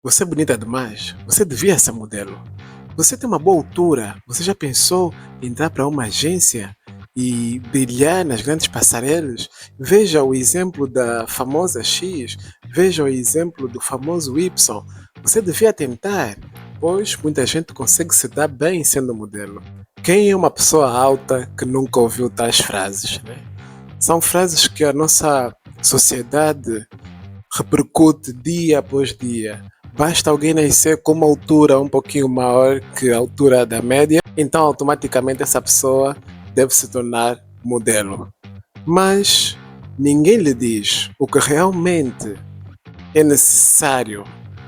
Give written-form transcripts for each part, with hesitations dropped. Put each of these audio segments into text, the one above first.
Você é bonita demais. Você devia ser modelo. Você tem uma boa altura. Você já pensou em entrar para uma agência e brilhar nas grandes passarelas? Veja o exemplo da famosa X. Veja o exemplo do famoso Y. Você devia tentar, pois muita gente consegue se dar bem sendo modelo. Quem é uma pessoa alta que nunca ouviu tais frases, né? São frases que a nossa sociedade repercute dia após dia. Basta alguém nascer com uma altura um pouquinho maior que a altura da média, então automaticamente essa pessoa deve se tornar modelo. Mas ninguém lhe diz o que realmente é necessário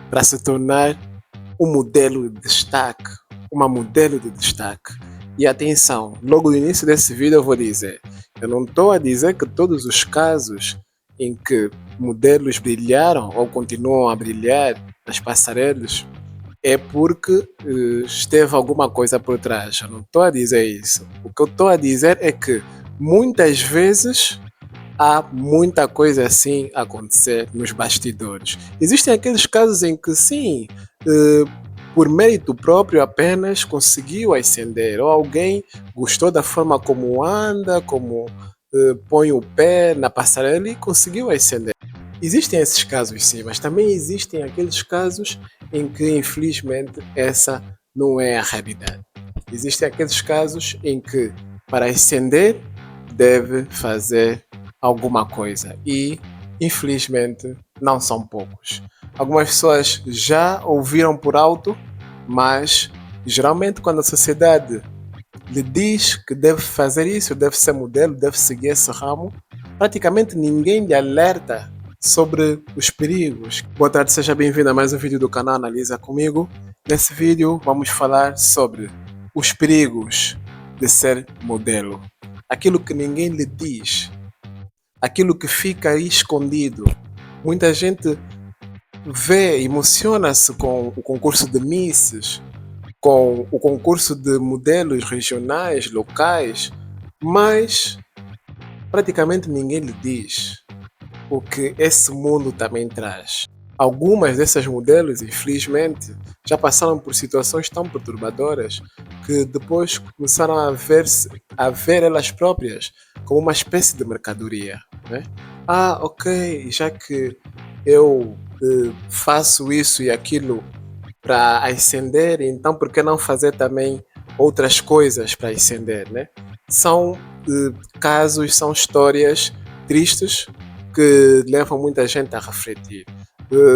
para se tornar um modelo de destaque, uma modelo de destaque. E atenção, logo no início desse vídeo eu vou dizer, eu não estou a dizer que todos os casos em que modelos brilharam ou continuam a brilhar nas passarelas é porque esteve alguma coisa por trás. Eu não estou a dizer isso. O que eu estou a dizer é que muitas vezes há muita coisa assim a acontecer nos bastidores. Existem aqueles casos em que sim, eh, por mérito próprio apenas conseguiu ascender, ou alguém gostou da forma como anda, como põe o pé na passarela e conseguiu ascender. Existem esses casos sim, mas também existem aqueles casos em que infelizmente essa não é a realidade. Existem aqueles casos em que para ascender deve fazer alguma coisa e infelizmente não são poucos. Algumas pessoas já ouviram por alto, mas geralmente quando a sociedade lhe diz que deve fazer isso, deve ser modelo, deve seguir esse ramo, praticamente ninguém lhe alerta sobre os perigos. Boa tarde, seja bem-vindo a mais um vídeo do canal Analisa Comigo. Nesse vídeo vamos falar sobre os perigos de ser modelo. Aquilo que ninguém lhe diz, aquilo que fica aí escondido. Muita gente vê, emociona-se com o concurso de Misses, com o concurso de modelos regionais, locais, mas praticamente ninguém lhe diz o que esse mundo também traz. Algumas dessas modelos, infelizmente, já passaram por situações tão perturbadoras que depois começaram a ver elas próprias como uma espécie de mercadoria. Né? Ah, ok, já que eu faço isso e aquilo para ascender, então por que não fazer também outras coisas para ascender, né? São casos, são histórias tristes que levam muita gente a refletir.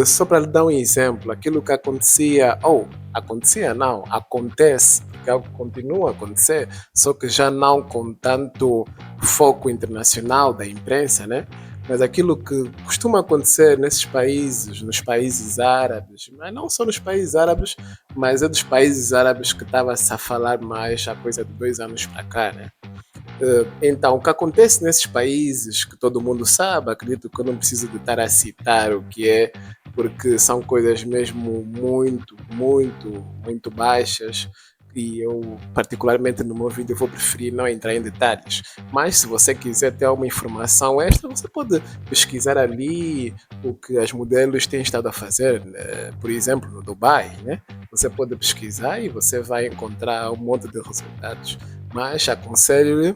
Só para lhe dar um exemplo, aquilo que acontecia, ou acontecia não, acontece, porque algo continua a acontecer, só que já não com tanto foco internacional da imprensa, né? Mas aquilo que costuma acontecer nesses países, nos países árabes, mas não só nos países árabes, mas é dos países árabes que estava-se a falar mais há coisa de 2 anos para cá, né? Então, o que acontece nesses países, que todo mundo sabe, acredito que eu não preciso de estar a citar o que é, porque são coisas mesmo muito baixas, e eu, particularmente no meu vídeo, vou preferir não entrar em detalhes. Mas se você quiser ter alguma informação extra, você pode pesquisar ali o que as modelos têm estado a fazer, né? Por exemplo, no Dubai, né? Você pode pesquisar e você vai encontrar um monte de resultados. Mas aconselho-lhe,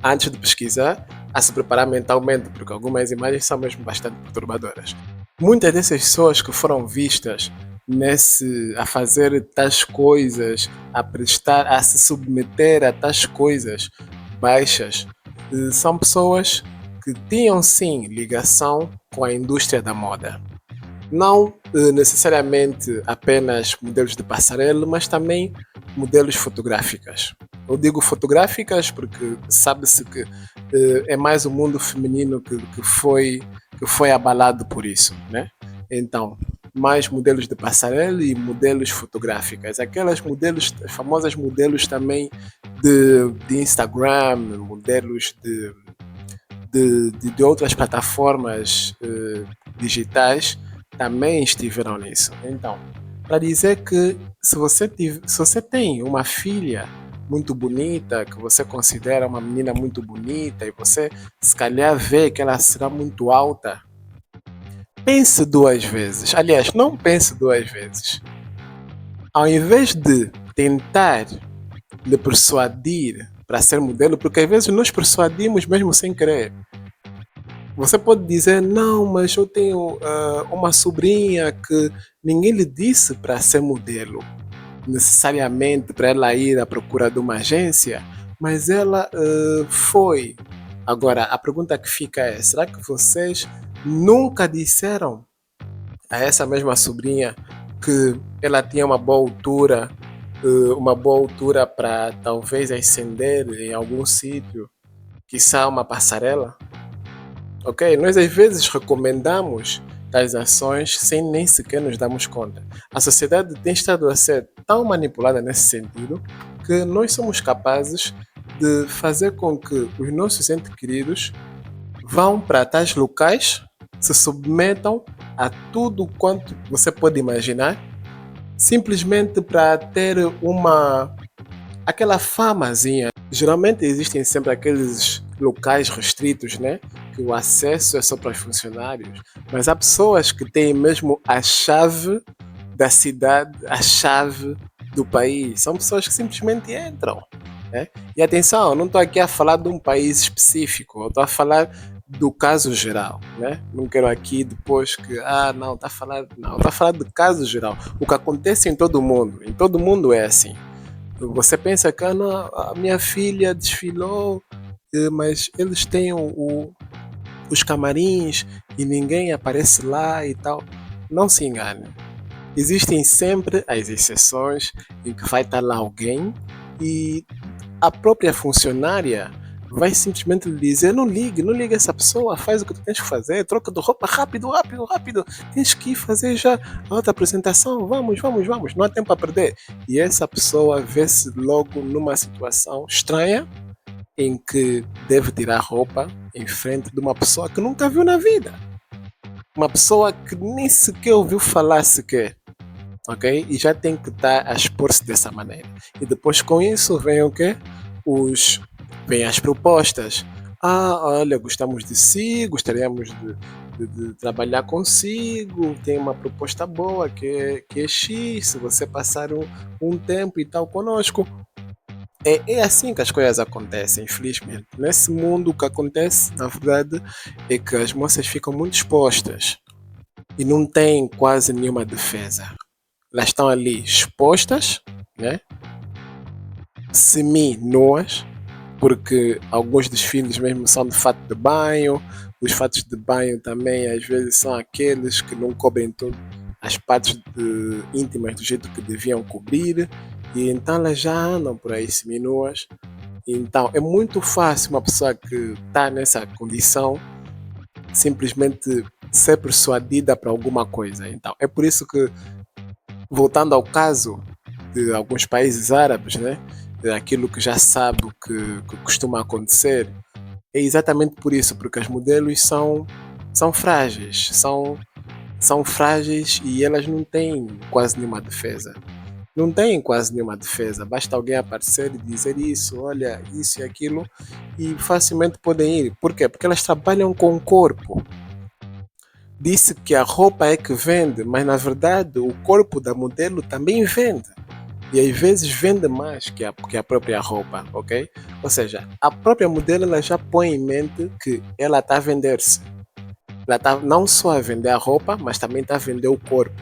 antes de pesquisar, a se preparar mentalmente, porque algumas imagens são mesmo bastante perturbadoras. Muitas dessas pessoas que foram vistas a fazer tais coisas, a se submeter a tais coisas baixas, são pessoas que tinham sim ligação com a indústria da moda. Não necessariamente apenas modelos de passarela, mas também modelos fotográficas. Eu digo fotográficas porque sabe-se que é mais o mundo feminino que foi abalado por isso, né? Então, mais modelos de passarela e modelos fotográficas. Aquelas modelos, as famosas modelos também de Instagram, modelos de outras plataformas digitais também estiveram nisso. Então, para dizer que se você tem uma filha muito bonita, que você considera uma menina muito bonita e você se calhar vê que ela será muito alta, pense duas vezes. Aliás, não pense duas vezes. Ao invés de tentar lhe persuadir para ser modelo, porque às vezes nós persuadimos mesmo sem querer. Você pode dizer, não, mas eu tenho uma sobrinha que ninguém lhe disse para ser modelo, necessariamente para ela ir à procura de uma agência, mas ela foi. Agora, a pergunta que fica é: será que vocês nunca disseram a essa mesma sobrinha que ela tinha uma boa altura para talvez ascender em algum sítio, quiçá uma passarela? Ok? Nós às vezes recomendamos tais ações sem nem sequer nos darmos conta. A sociedade tem estado a ser tão manipulada nesse sentido que nós somos capazes de fazer com que os nossos entes queridos vão para tais locais, se submetam a tudo quanto você pode imaginar, simplesmente para ter aquela famazinha. Geralmente existem sempre aqueles locais restritos, né? Que o acesso é só para os funcionários, mas há pessoas que têm mesmo a chave da cidade, a chave do país. São pessoas que simplesmente entram, né? E atenção, eu não estou aqui a falar de um país específico, eu estou a falar do caso geral, né? Não quero aqui depois que, não, está a falar, não, está a falar do caso geral. O que acontece em todo mundo é assim. Você pensa que não, a minha filha desfilou, mas eles têm os camarins e ninguém aparece lá e tal. Não se engane. Existem sempre as exceções em que vai estar lá alguém e a própria funcionária vai simplesmente lhe dizer: não ligue, não ligue essa pessoa, faz o que tu tens que fazer, troca de roupa rápido, rápido, rápido, tens que ir fazer já a outra apresentação, vamos, vamos, vamos, não há tempo a perder. E essa pessoa vê-se logo numa situação estranha em que deve tirar roupa em frente de uma pessoa que nunca viu na vida, uma pessoa que nem sequer ouviu falar sequer. Ok? E já tem que estar a expor-se dessa maneira. E depois com isso vem o quê? Vem as propostas. Olha, gostamos de si, gostaríamos de trabalhar consigo, tem uma proposta boa que é X, se você passar um tempo e tal conosco. É assim que as coisas acontecem, infelizmente. Nesse mundo, o que acontece, na verdade, é que as moças ficam muito expostas e não têm quase nenhuma defesa. Elas estão ali expostas, né? Semi-nuas, porque alguns desfiles mesmo são de fato de banho, os fatos de banho também às vezes são aqueles que não cobrem tudo, as partes íntimas do jeito que deviam cobrir, e então elas já andam por aí semi-nuas. Então é muito fácil uma pessoa que está nessa condição simplesmente ser persuadida para alguma coisa. Então é por isso que, voltando ao caso de alguns países árabes, né? Aquilo que já sabe que costuma acontecer, é exatamente por isso, porque as modelos são frágeis, são frágeis e elas não têm quase nenhuma defesa. Não têm quase nenhuma defesa, basta alguém aparecer e dizer isso, olha, isso e aquilo, e facilmente podem ir. Por quê? Porque elas trabalham com o corpo. Disse que a roupa é que vende, mas na verdade o corpo da modelo também vende. E às vezes vende mais que a própria roupa, ok? Ou seja, a própria modelo ela já põe em mente que ela está a vender-se. Ela está não só a vender a roupa, mas também está a vender o corpo.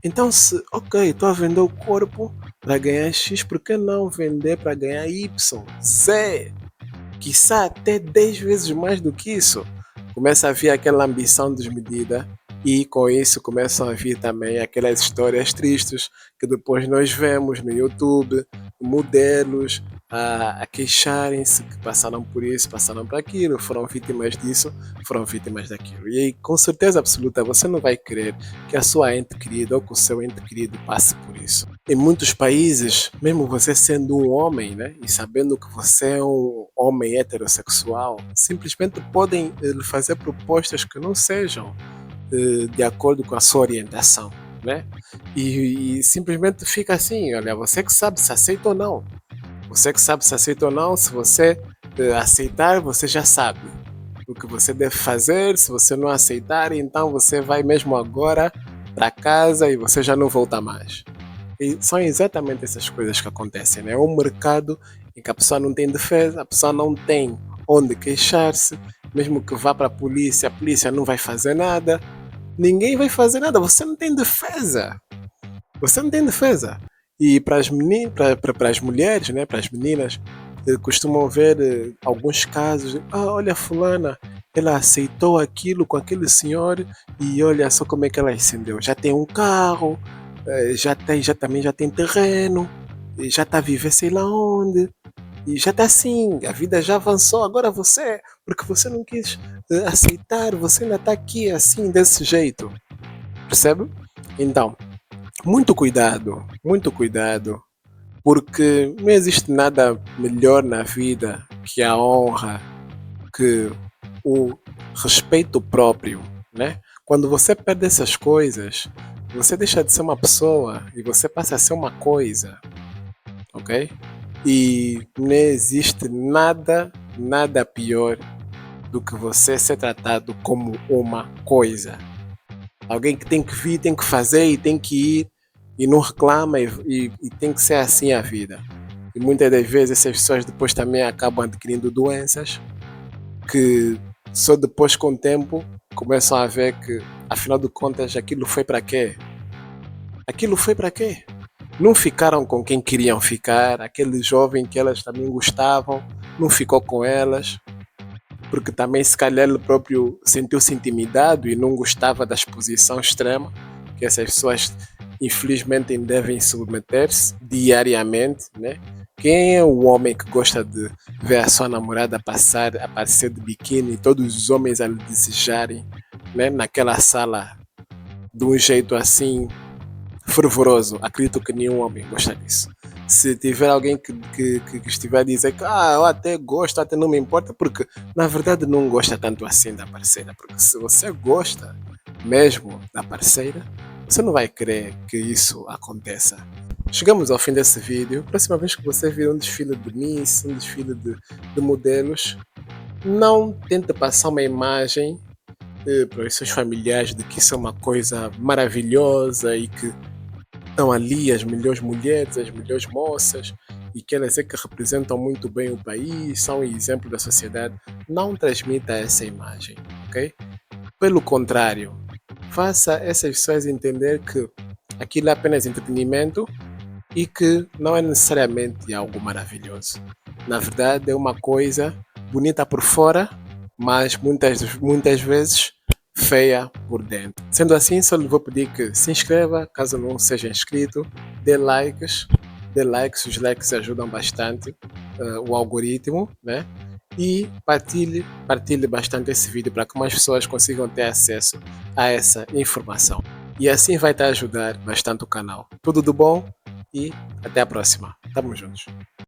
Então, se, ok, estou a vender o corpo para ganhar X, por que não vender para ganhar Y, Z? Quiçá até 10 vezes mais do que isso. Começa a vir aquela ambição desmedida e com isso começam a vir também aquelas histórias tristes que depois nós vemos no YouTube, modelos a queixarem-se que passaram por isso, passaram por aquilo, foram vítimas disso, foram vítimas daquilo. E aí, com certeza absoluta, você não vai querer que a sua ente querida ou que o seu ente querido passe por isso. Em muitos países, mesmo você sendo um homem, né, e sabendo que você é um homem heterossexual, simplesmente podem lhe fazer propostas que não sejam de acordo com a sua orientação, né? E simplesmente fica assim, olha, você que sabe se aceita ou não. Você que sabe se aceita ou não, se você aceitar, você já sabe. o que você deve fazer. Se você não aceitar, então você vai mesmo agora para casa e você já não volta mais. E são exatamente essas coisas que acontecem, né? É um mercado em que a pessoa não tem defesa, a pessoa não tem onde queixar-se, mesmo que vá para a polícia não vai fazer nada, ninguém vai fazer nada, você não tem defesa. Você não tem defesa. E para as para as mulheres, né, para as meninas, costumam ver alguns casos. Ah, olha, fulana, ela aceitou aquilo com aquele senhor e olha só como é que ela ascendeu. Já tem um carro, já tem terreno, já está a viver sei lá onde. E já está assim, a vida já avançou. Agora você, porque você não quis aceitar, você ainda está aqui assim, desse jeito. Percebe? Então, muito cuidado, porque não existe nada melhor na vida que a honra, que o respeito próprio, né? Quando você perde essas coisas, você deixa de ser uma pessoa e você passa a ser uma coisa, ok? E não existe nada pior do que você ser tratado como uma coisa. Alguém que tem que vir, tem que fazer e tem que ir e não reclama e tem que ser assim a vida. E muitas das vezes essas pessoas depois também acabam adquirindo doenças que só depois com o tempo começam a ver que afinal de contas aquilo foi para quê? Aquilo foi para quê? Não ficaram com quem queriam ficar, aquele jovem que elas também gostavam, não ficou com elas, porque também se calhar ele próprio sentiu-se intimidado e não gostava da exposição extrema que essas pessoas infelizmente devem submeter-se diariamente, né? Quem é o homem que gosta de ver a sua namorada aparecer de biquíni, todos os homens a lhe desejarem, né? Naquela sala, de um jeito assim fervoroso? Acredito que nenhum homem gosta disso. Se tiver alguém que estiver a dizer que eu até gosto, até não me importa, porque na verdade não gosta tanto assim da parceira. Porque se você gosta mesmo da parceira, você não vai querer que isso aconteça. Chegamos ao fim desse vídeo. Próxima vez que você vir um desfile de Miss, um desfile de modelos, não tente passar uma imagem para os seus familiares de que isso é uma coisa maravilhosa e que estão ali as melhores mulheres, as melhores moças e que elas é que representam muito bem o país, são um exemplo da sociedade. Não transmita essa imagem, ok? Pelo contrário, faça essas pessoas entender que aquilo é apenas entretenimento e que não é necessariamente algo maravilhoso. Na verdade, é uma coisa bonita por fora, mas muitas vezes feia por dentro. Sendo assim, só lhe vou pedir que se inscreva, caso não seja inscrito, dê likes, os likes ajudam bastante o algoritmo, né? E partilhe bastante esse vídeo para que mais pessoas consigam ter acesso a essa informação. E assim vai te ajudar bastante o canal. Tudo do bom e até a próxima. Tamo juntos.